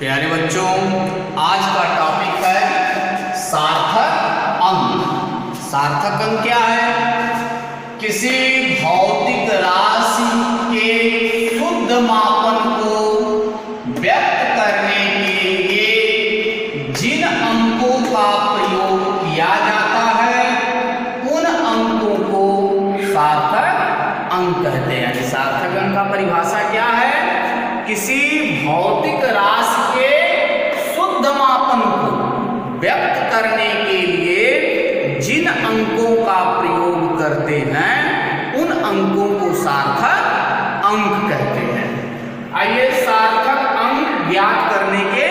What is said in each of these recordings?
प्यारे बच्चों, आज का टॉपिक है सार्थक अंक। सार्थक अंक क्या है? किसी भौतिक राशि के शुद्ध मापन को व्यक्त करने के लिए जिन अंकों का प्रयोग किया जाता है उन अंकों को सार्थक अंक कहते हैं। सार्थक अंक का परिभाषा क्या है? किसी भौतिक राशि के शुद्ध मापन को व्यक्त करने के लिए जिन अंकों का प्रयोग करते हैं उन अंकों को सार्थक अंक कहते हैं। आइए सार्थक अंक ज्ञात करने के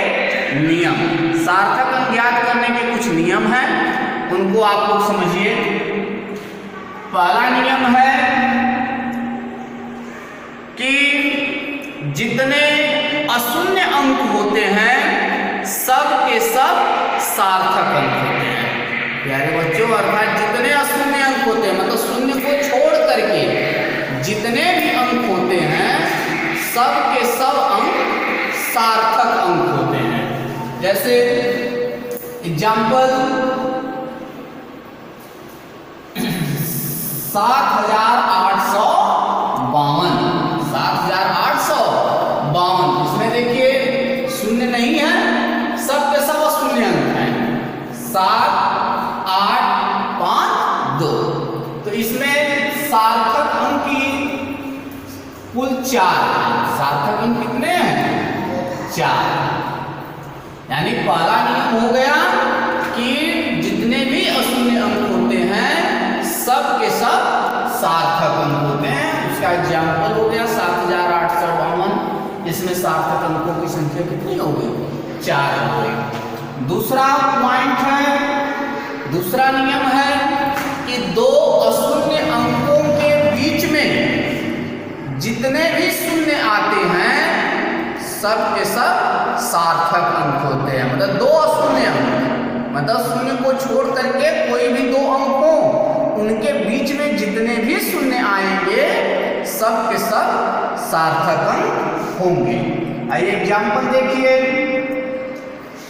नियम। सार्थक अंक ज्ञात करने के कुछ नियम हैं, उनको आप लोग समझिए। पहला नियम है कि जितने अशून्य अंक होते हैं सब के सब सार्थक अंक होते हैं। प्यारे बच्चों, अर्थात जितने अशून्य अंक होते हैं, मतलब शून्य को छोड़ करके जितने भी अंक होते हैं सब के सब अंक सार्थक अंक होते हैं। जैसे एग्जाम्पल 7852 इसमें देखिए शून्य नहीं है, सब के सब शून्य अंक हैं। 7 8 5 2, तो इसमें सार्थक अंक की कुल 4 हैं। सार्थक अंक कितने हैं? 4। यानी पहला नियम हो गया कि जितने भी अशून्य अंक होते हैं सब के सब सार्थक अंक होते हैं। उसका एग्जाम्पल हो गया 7852। इसमें सार्थक अंकों की संख्या कितनी हो गई? 4 हो गई। दूसरा पॉइंट है, दूसरा नियम है कि दो अशून्य अंकों के बीच में जितने भी शून्य आते हैं सब के सब सार्थक अंक होते हैं। मतलब दो अशून्य अंक, मतलब शून्य को छोड़ करके कोई भी दो अंक हो, उनके बीच में जितने भी शून्य आएंगे सब के सब सार्थक अंक होंगे। आइए एग्जाम्पल देखिए,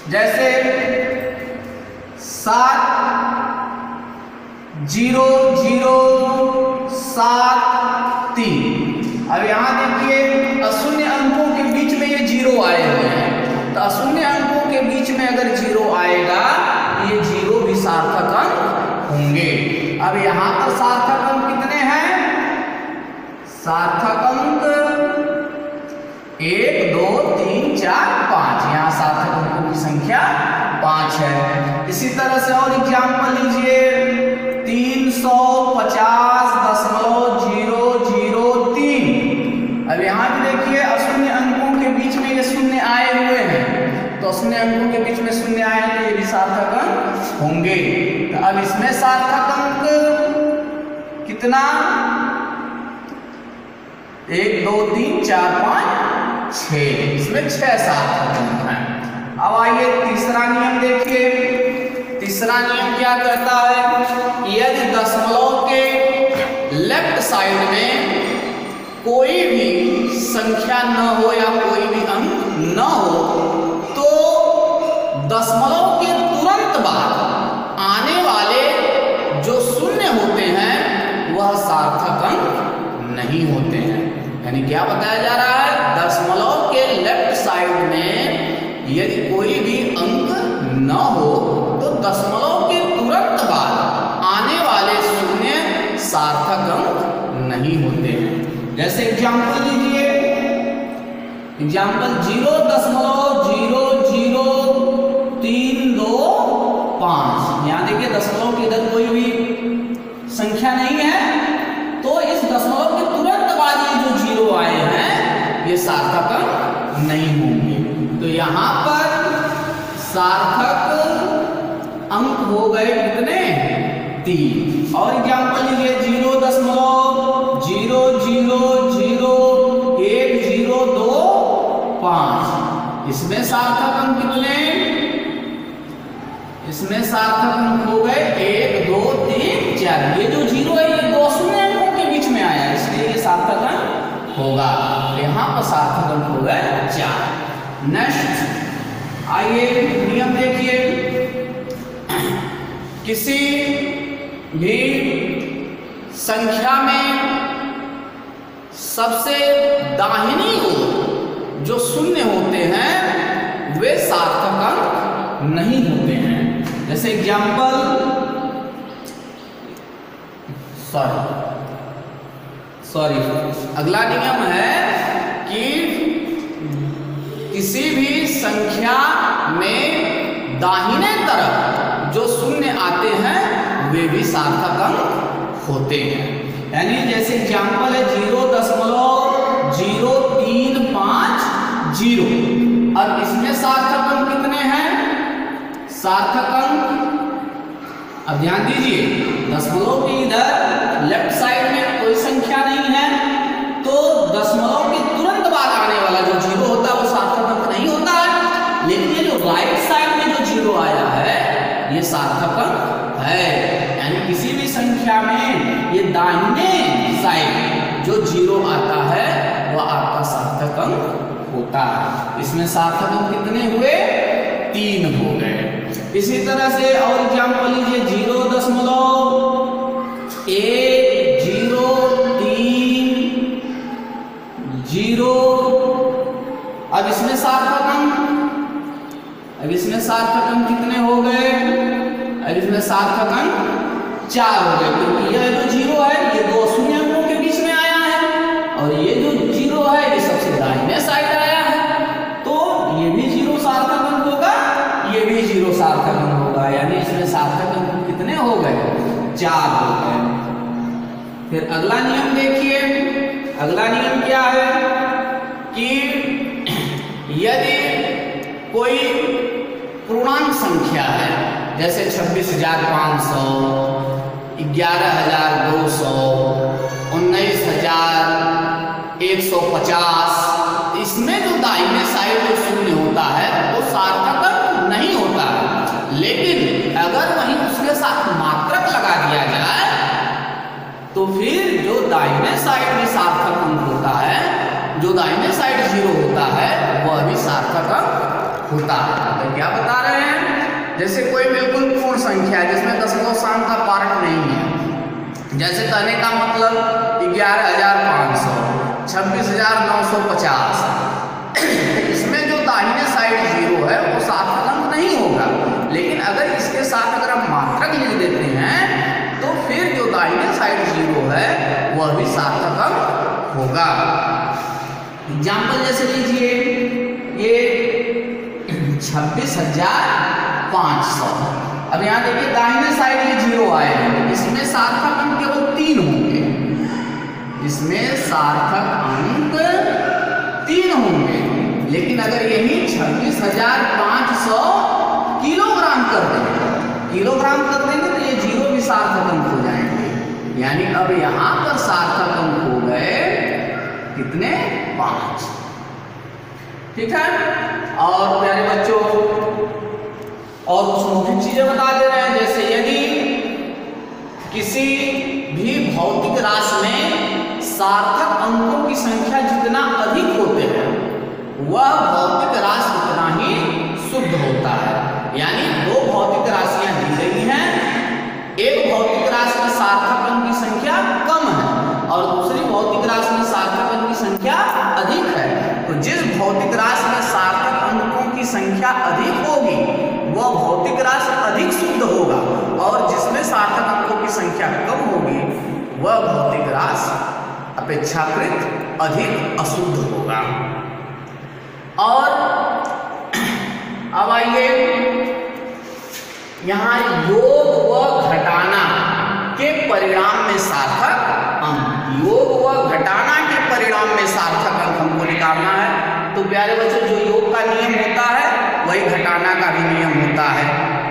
जैसे 7 0 0 7 3। अब यहां देखिए अशून्य अंकों के बीच में ये 0 आए हुए हैं, तो अशून्य अंकों के बीच में अगर 0 आएगा ये 0 भी सार्थक अंक होंगे। अब यहां पर सार्थक अंक कितने हैं? सार्थक अंक 1 2 3 4 5। यहाँ सार्थक अंकों की संख्या 5 है। इसी तरह से और एग्जाम्पल लीजिए 350.003। अब यहाँ भी देखिए अशून्य अंकों के बीच में ये शून्य आए हुए हैं, तो अशून्य अंकों के बीच में शून्य आए तो ये भी सार्थक अंक होंगे। तो अब इसमें सार्थक अंक कितना? 1 2 3 4 5 6। इसमें 6 सार्थक अंक हैं। अब आइए तीसरा नियम देखिए। तीसरा नियम क्या करता है? यदि दशमलव के लेफ्ट साइड में कोई भी संख्या न हो या कोई भी अंक न हो तो दशमलव के तुरंत बाद आने वाले जो शून्य होते हैं वह सार्थक अंक नहीं होते हैं। यानी क्या बताया जा रहा है? दशमलव के लेफ्ट साइड में यदि कोई भी अंक न हो तो दशमलव के तुरंत बाद आने वाले शून्य सार्थक अंक नहीं होते हैं। जैसे एग्जाम्पल लीजिए, एग्जाम्पल 0.0032 यहाँ देखिए दशमलव के इधर कोई भी संख्या नहीं है, तो इस दशमलव के तुरंत बाद ये जो 0 आए हैं ये सार्थक अंक नहीं होंगे। तो यहाँ पर सार्थक अंक हो गए कितने? 3। और एग्जाम्पल लीजिए 0.000102 इसमें सार्थक अंक कितने? इसमें सार्थक अंक हो गए 1 2 3 4। ये जो 0 है ये दो शून्य अंकों के बीच में आया, इसलिए ये सार्थक अंक होगा। यहाँ पर सार्थक अंक हो गए 4। नेक्स्ट आइए नियम देखिए, किसी भी संख्या में सबसे दाहिनी ओर जो शून्य होते हैं वे सार्थक अंक नहीं होते हैं। जैसे एग्जाम्पल, सॉरी अगला नियम है कि किसी भी संख्या में दाहिने तरफ जो शून्य आते हैं वे भी सार्थक अंक होते हैं। यानी जैसे एग्जाम्पल है 0.0350, और इसमें सार्थक अंक कितने हैं? सार्थक अंक, अब ध्यान दीजिए, दशमलव के इधर लेफ्ट साइड में कोई संख्या नहीं है, तो दशमलव के तुरंत बाद आने वाला जो जीरो होता है वो सार्थक अंक नहीं होता है। लेकिन ये जो राइट साइड में जो जीरो आया है ये सार्थक अंक है। यानी किसी भी संख्या में ये दाहिने साइड जो जीरो आता है वह आपका सार्थक अंक होता है। इसमें सार्थक अंक कितने हुए? 3 हो गए। इसी तरह से और एग्जाम्पल लीजिए 0.1030। अब इसमें सार्थक अंक कितने हो गए? अब इसमें सार्थक अंक 4 हो गए, क्योंकि यह जो जीरो है ये दो शून्य अंकों के बीच में आया है, और ये जो जीरो है ये सबसे दाहिने साइड आया है, तो ये भी जीरो सार्थक अंक होगा, ये भी जीरो सार्थक अंक होगा। यानी इसमें सार्थक अंक कितने हो गए? 4 हो गए। फिर अगला नियम देखिए, अगला नियम क्या है कि यदि कोई पूर्णांक संख्या है, जैसे 26,500, 11,200, 19,150, इसमें जो दाहिने साइड जो शून्य होता है वो सार्थक अंक नहीं होता है। लेकिन अगर वहीं उसके साथ मात्रक लगा दिया जाए तो फिर जो दाहिने साइड में सार्थक अंक होता है, जो दाहिने साइड जीरो होता है वह भी सार्थक अंक होता है। तो क्या बता रहे हैं? जैसे कोई बिल्कुल पूर्ण संख्या है जिसमें दशमलव स्थान का पार्ट नहीं है, जैसे कहने का मतलब 11,500, 26,950, इसमें जो दाहिने साइड जीरो है वो सार्थक अंक नहीं होगा। लेकिन अगर इसके साथ अगर हम मात्रक लिख देते हैं तो फिर जो दाहिने साइड जीरो है वह भी सार्थक अंक होगा। एग्जाम्पल जैसे लीजिए, ये 26,500, अब यहाँ देखिए दाहिने साइड ये जीरो आए हैं, इसमें सार्थक अंक केवल 3 होंगे, इसमें सार्थक अंक 3 होंगे। लेकिन अगर यही 26,500 किलोग्राम कर देंगे तो ये जीरो भी सार्थक अंक हो जाएंगे। यानी अब यहाँ पर सार्थक अंक हो गए कितने? 5। ठीक है। और प्यारे बच्चों और कुछ मौखिक चीजें बता दे रहे हैं, जैसे यदि किसी भी भौतिक राशि में सार्थक अंकों की संख्या जितना अधिक होते हैं वह भौतिक राशि उतना ही शुद्ध होता है। यानी दो भौतिक राशियां दी गई हैं, एक भौतिक राशि में सार्थक अंक की संख्या कम है और दूसरी भौतिक राशि में सार्थक अंक की संख्या अधिक है। तो जिस भौतिक राशि में सार्थक अंकों की संख्या अधिक होगी वह भौतिक राशि अधिक शुद्ध होगा, और जिसमें सार्थक अंकों की संख्या कम होगी वह भौतिक राशि अपेक्षाकृत अधिक अशुद्ध होगा। और अब आइए यहाँ योग व घटाना के परिणाम में सार्थक अंक, योग व घटाना के परिणाम में सार्थक अंक हमको निकालना है। तो प्यारे बच्चों, जो योग का नियम होता है वही घटाना का भी नियम होता है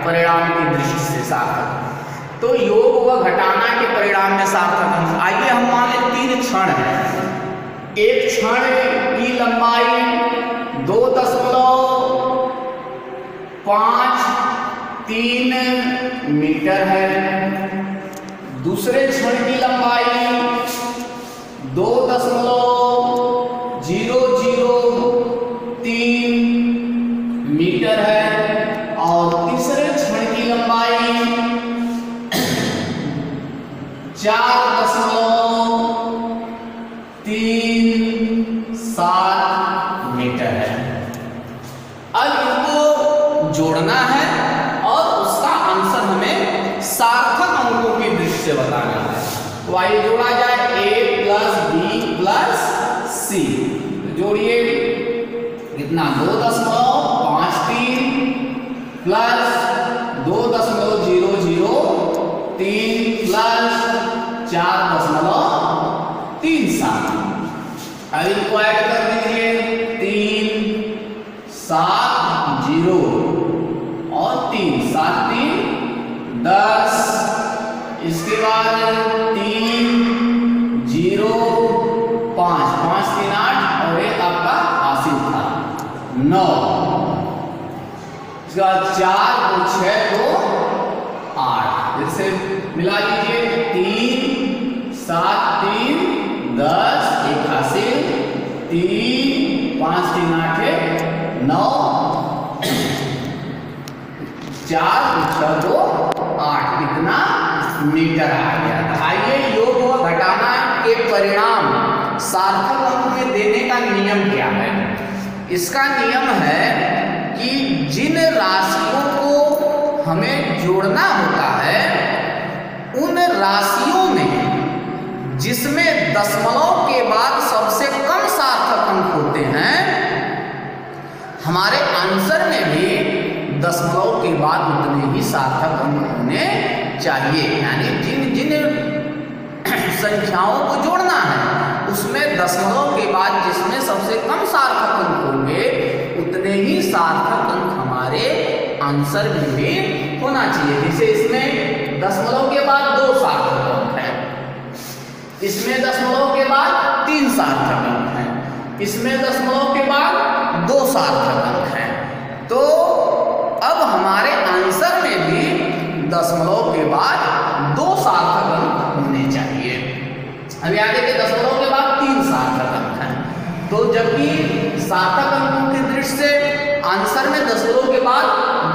परिणाम की दृष्टि से सार्थक। तो योग व घटाना के परिणाम में सार्थक अंक, आइए हम मान लें 3 क्षण है। एक क्षण की लंबाई 2.53 मीटर है, दूसरे क्षण की लंबाई 2.003 मीटर है, लंबाई 4.37 मीटर है। अब इनको जोड़ना है और उसका आंसर हमें सार्थक अंकों की दृष्टि से बताना है। तो आइए जोड़ा जाए a plus b plus c। जोड़िए, कितना 2.53 प्लस 2.003 प्लस 4.37। अब इनको ऐड कर दीजिए, 3 7 0 और 3 7 3 10। इसके बाद 3 0 5 5 3 8 और एक आपका हासिल था 9। इसके बाद 4 और 6 2 8। जैसे मिला लीजिए, 3 7 3 10 एक हासिल 3 5 3 8 9 4 6 2 8 कितना मीटर आ गया। आइए योग व घटाना के परिणाम सार्थक अंक में देने का नियम क्या है। इसका नियम है कि जिन राशियों को हमें जोड़ना होता है उन राशियों में जिसमें दशमलव के बाद सबसे कम सार्थक अंक होते हैं, हमारे आंसर में भी दशमलव के बाद उतने ही सार्थक अंक होने चाहिए। यानी जिन जिन संख्याओं को जोड़ना है उसमें दशमलव के बाद जिसमें सबसे कम सार्थक अंक होंगे उतने ही सार्थक अंक हमारे आंसर में भी होना चाहिए। जैसे इसमें दशमलव के बाद 2 सार्थक अंक हैं, इसमें दशमलव के बाद 3 सार्थक अंक हैं, इसमें दशमलव के बाद 2 सार्थक अंक हैं। तो अब हमारे आंसर में भी दशमलव के बाद 2 सार्थक अंक होने चाहिए। अभी आगे के दशमलव के बाद 3 सार्थक अंक हैं। तो जबकि सार्थक अंकों की दृष्टि से आंसर में दशमलव के बाद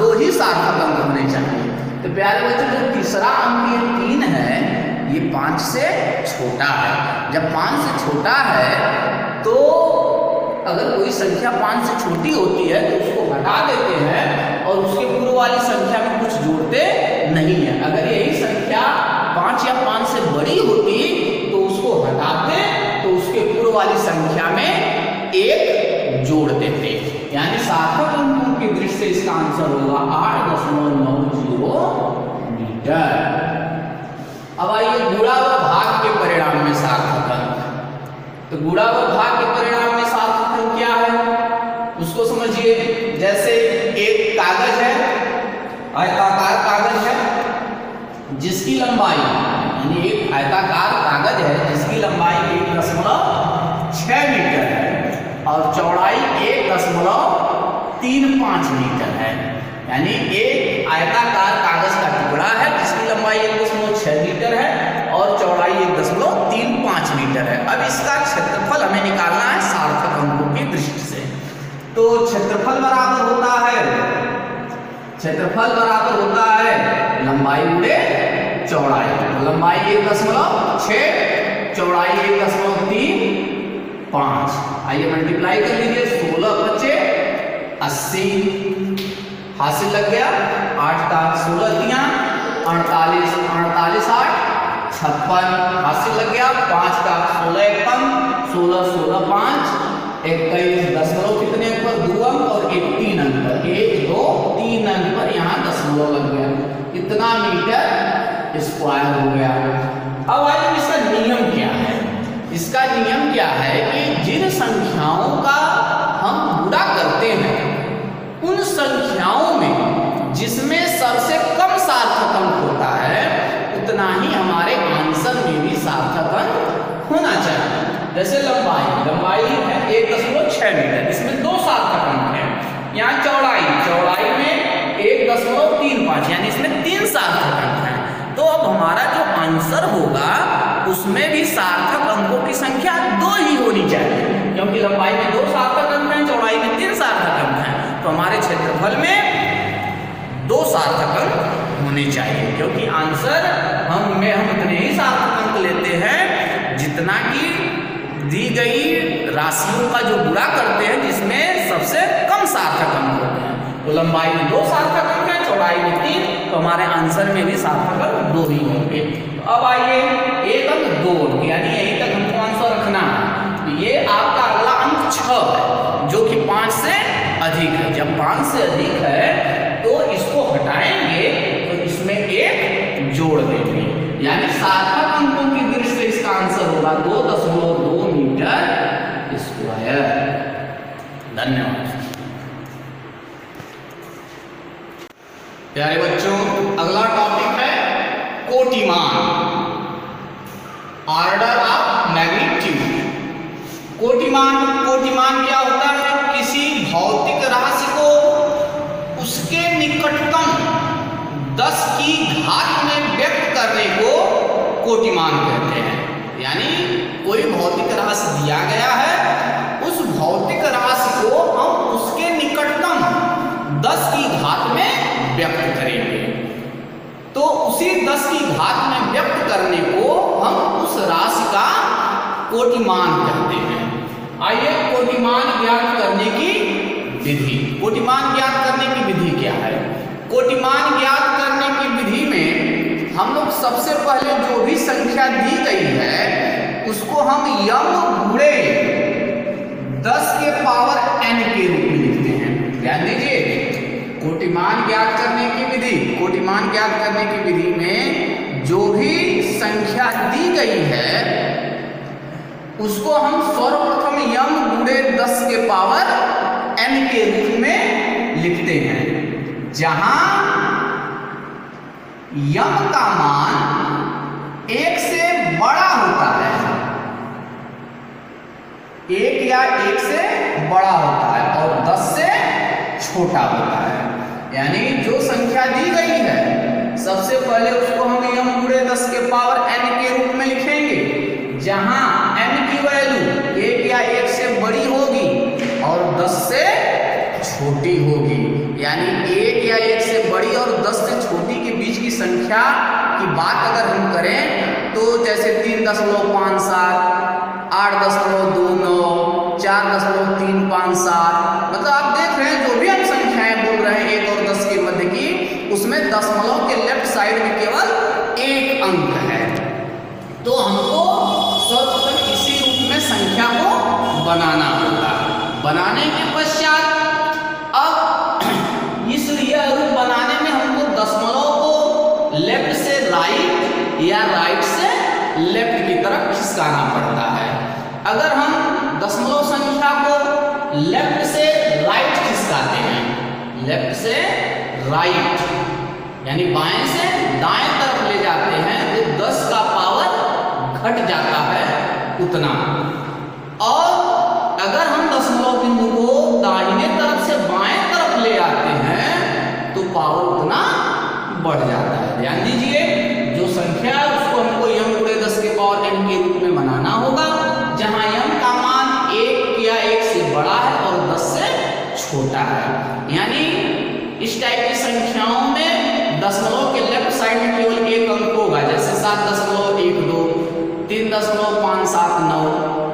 2 ही सार्थक अंक होने चाहिए। तो प्यारे बच्चों, जो तीसरा अंक ये 3 है ये 5 से छोटा है। जब 5 से छोटा है तो अगर कोई संख्या 5 से छोटी होती है तो उसको हटा देते हैं और उसके पूर्व वाली संख्या में कुछ जोड़ते नहीं है। अगर यही संख्या 5 या 5 से बड़ी होती तो उसको हटाते तो उसके पूर्व वाली संख्या में 1 जोड़ देते। यानी सार्थक अंकों की दृष्टि से इसका आंसर होगा 8.90 मीटर। अब आइए गुणा व भाग के परिणाम में सार्थक अंक। तो गुणा व भाग के परिणाम में सार्थक अंक क्या है उसको समझिए। जैसे एक कागज है, आयताकार कागज है जिसकी लंबाई, यानी एक आयताकार कागज है जिसकी लंबाई 1.6 मीटर है और चौड़ाई 1.35 मीटर है। यानी एक आयताकार कागज का टुकड़ा है जिसकी लंबाई 1.6 मीटर है और चौड़ाई 1.35 मीटर है। अब इसका क्षेत्रफल हमें निकालना है सार्थक अंकों की दृष्टि से। तो क्षेत्रफल बराबर होता है लंबाई गुणे चौड़ाई। लंबाई 1.6, चौड़ाई 1.35। आइए मल्टीप्लाई कर लीजिए, 16 बचे 80 हासिल लग गया। 8 का 16 दिया 48, 48 8 56 हासिल लग गया। 5 का 16 1 16 16 5 21 दशमलव कितने अंक पर 2 अंक और 1 3 अंक पर 1 2 3 अंक पर यहाँ दशमलव लग गया। इतना मीटर स्क्वायर हो गया। अब आइए इसका नियम क्या है। इसका नियम क्या है कि जिन संख्याओं का हम गुणा करते हैं उन संख्याओं में जिसमें सबसे कम सार्थक अंक होता है उतना ही हमारे आंसर में भी सार्थक अंक होना चाहिए। जैसे लंबाई है 1.6 मीटर, इसमें 2 सार्थक अंक हैं। यहाँ चौड़ाई में 1.35 यानी इसमें 3 सार्थक अंक हैं। तो अब हमारा जो आंसर होगा उसमें भी सार्थक अंकों की संख्या 2 ही होनी चाहिए, क्योंकि लंबाई में 2 सार्थक अंक हैं, चौड़ाई में 3 सार्थक अंक हैं। तो हमारे क्षेत्रफल में 2 सार्थक अंक होने चाहिए, क्योंकि आंसर हम उतने ही सार्थक अंक लेते हैं जितना कि दी गई राशियों का जो गुणा करते हैं जिसमें सबसे कम सार्थक अंक होते हैं। तो लंबाई में 2 सार्थक अंक है, चौड़ाई में 3, तो हमारे आंसर में भी सार्थक अंक 2 ही होंगे। तो अब आइए 1 अंक 2 अंक, यानी यहीं तक हमको आंसर रखना है। ये आपका अगला अंक 6 है, जो कि 5 से अधिक है। जब 5 से अधिक है तो इसको हटाएंगे तो इसमें 1 जोड़ देंगे, यानी सार्थक अंकों की दृष्टि से इसका आंसर होगा 2.2 मीटर स्क्वायर। धन्यवाद प्यारे बच्चों। अगला टॉपिक है कोटिमान, ऑर्डर ऑफ मैग्नीट्यूड। कोटिमान क्या होता है? किसी भौतिक राशि को उसके निकटतम 10 की घात में व्यक्त करने को कोटिमान कहते हैं। यानी कोई भौतिक राशि दिया गया है, उस भौतिक राशि को हम उसके निकटतम 10 की घात में व्यक्त करेंगे, तो उसी 10 की घात में व्यक्त करने को हम उस राशि का कोटिमान कहते हैं। आइए कोटिमान ज्ञात करने की विधि। कोटिमान ज्ञात करने की विधि क्या है? कोटिमान ज्ञात करने की विधि में हम लोग सबसे पहले जो भी संख्या दी गई है उसको हम यम गुणे 10 के पावर n के रूप में लिखते हैं। ध्यान दीजिए, कोटिमान ज्ञात करने की विधि, कोटिमान ज्ञात करने की विधि में जो भी संख्या दी गई है उसको हम सर्वप्रथम यम गुणे 10 के पावर n के रूप में लिखते हैं, जहां यम का मान 1 से बड़ा होता है, 1 या 1 से बड़ा होता है और 10 से छोटा होता है। यानी जो संख्या दी गई है सबसे पहले उसको हम यम गुणे 10 के पावर n के रूप में लिखेंगे, जहां n की वैल्यू 1 या 1 से बड़ी होगी और 10 से छोटी होगी। यानी 1 या 1 से बड़ी और 10 से छोटी के बीच की संख्या की बात अगर हम करें तो जैसे 3.57, 8.29, 4.357, मतलब आप देख रहे हैं जो भी हम संख्याएं बोल रहे हैं 1 और 10 के मध्य की, उसमें दशमलव के लेफ्ट साइड में केवल 1 अंक है। तो हमको सर्वप्रथम इसी रूप में संख्या को बनाना होगा। बनाने के पश्चात अब इस रूप बनाने में हमको दशमलव को लेफ्ट से राइट या राइट से लेफ्ट की तरफ खिसकाना पड़ता है। अगर हम दशमलव संख्या को लेफ्ट से राइट खिसकाते हैं, लेफ्ट से राइट यानी बाएं से दाएं तरफ ले जाते हैं तो 10 का पावर घट जाता है उतना। और अगर हम दशमलव बिंदु को दाहिने तरफ से बाएं तरफ ले आते हैं तो पावर उतना बढ़ जाता है। ध्यान दीजिए, जो संख्या उसको हमको यम गुणे 10 के पावर n के रूप में बनाना होगा, जहां यम का मान 1 या 1 से बड़ा है और 10 से छोटा है। यानी इस टाइप की संख्याओं में दशमलव के लेफ्ट साइड में केवल 1 अंक होगा, जैसे 7.12, 3.579।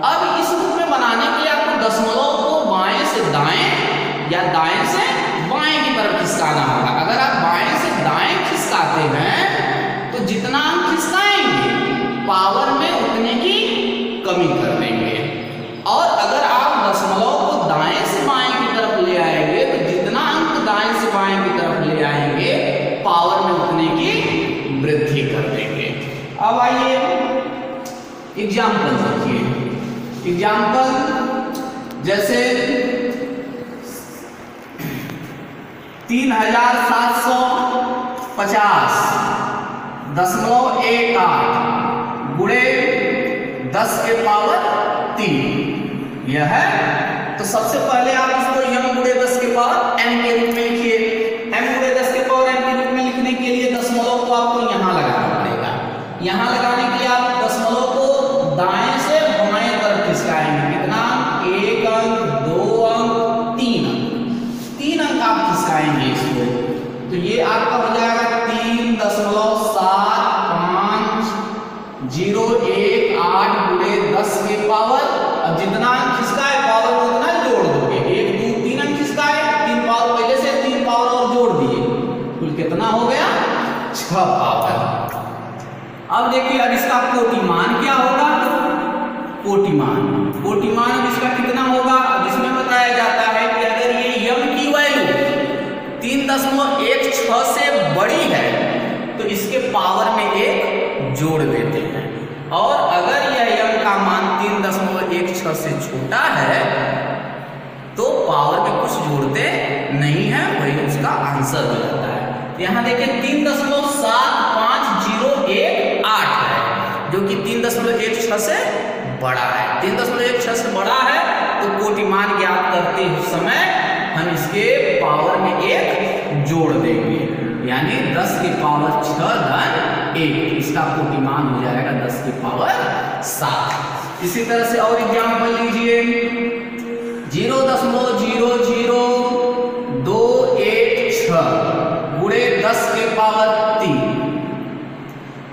अब इस रूप में बनाने के लिए आपको दशमलव को बाएं से दाएं या दाएं से बाएं की तरफ खिसकाना होगा। अगर आप बाएं से दाएं खिसकाते हैं तो जितना हम खिसकाएंगे पावर में उतने की कमी कर देंगे, और अगर आप दशमलव को दाएं से बाएं की तरफ ले आएंगे तो जितना अंक दाएं से बाएं की तरफ ले आएंगे पावर में उतने की वृद्धि कर देंगे। अब आइए एग्जाम्पल देखिए। एग्जाम्पल जैसे 3750.18 गुणे 10 के पावर 3 यह है। तो सबसे पहले आप इसको यम गुणे 10 के पावर n के रूप में लिखिए। m गुणे 10 के पावर n के रूप में लिखने के लिए दशमलव को आपको यहाँ लगाना पड़ेगा। यहाँ लगाने के लिए आप दशमलव को दाएं से बाएं तरफ खिसकाएंगे। कितना? 1 अंक, 2 अंक, 3 अंक। 3 अंक आप खिसकाएंगे इसको, तो ये आपका हो जाएगा 3, 6 पावर। अब देखिए अब इसका कोटिमान क्या होगा, कोटिमान अब इसका कितना होगा, जिसमें बताया जाता है कि अगर ये m की वैल्यू 3.16 से बड़ी है तो इसके पावर में 1 जोड़ देते हैं, और अगर यह m का मान 3.16 से छोटा है तो पावर में कुछ जोड़ते नहीं है, वही उसका आंसर हो जाता है। यहाँ देखिए 3.75018 है, जो कि 3.16 से बड़ा है। 3.16 से बड़ा है तो कोटिमान ज्ञात करते समय हम इसके पावर में 1 जोड़ देंगे, यानी 10 की पावर 6 धन 1, इसका कोटिमान हो जाएगा 10 की पावर 7। इसी तरह से और एग्जाम्पल लीजिए, 0.00216 गुणे 10 के पावर 3।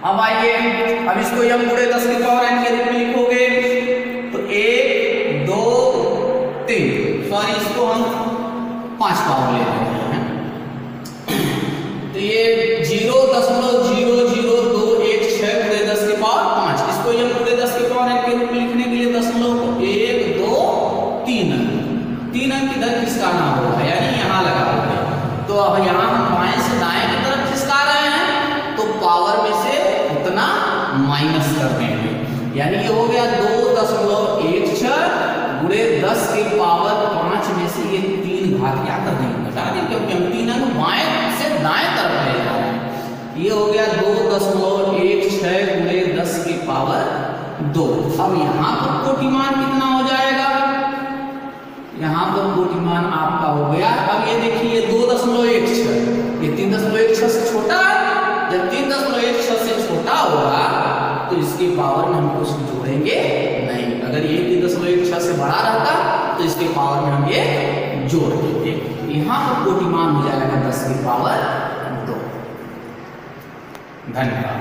अब आइए अब इसको m गुणे 10 के पावर n के रूप में लिखोगे तो 1 2 3, सॉरी इसको हम 5 पावर ले लेते हैं, तो ये 0.00216 गुणे 10 के पावर 5, इसको m गुणे 10 के पावर n के रूप में लिखने के लिए दशमलव को 1 2 3 अंक इधर खिसकाना होगा, यानी यहाँ लगा होगा। तो अब यहाँ हम बाएं से दाएं की तरफ खिसका रहे हैं तो पावर में से उतना माइनस कर देंगे, यानी ये हो गया 2.16 गुणे 10 के पावर 5 में से ये 3 घात क्या कर देंगे, घटा देंगे, क्योंकि हम 3 अंक बाएं से दाएं तरफ ले जा रहे हैं। ये हो गया 2.16 गुणे 10 के पावर 2। अब यहाँ पर कोटिमान कितना हो जाएगा, यहाँ पर कोटिमान आपका हो गया, अब ये देखिए 2.16, ये 3.16 से छोटा है, जब 3.16 से छोटा होगा तो इसके पावर में हम कुछ जोड़ेंगे नहीं, अगर ये 3.16 से बड़ा रहता तो इसके पावर में हम ये जोड़ देंगे। यहाँ पर कोटिमान हो जाएगा 10 की पावर 2। धन्यवाद।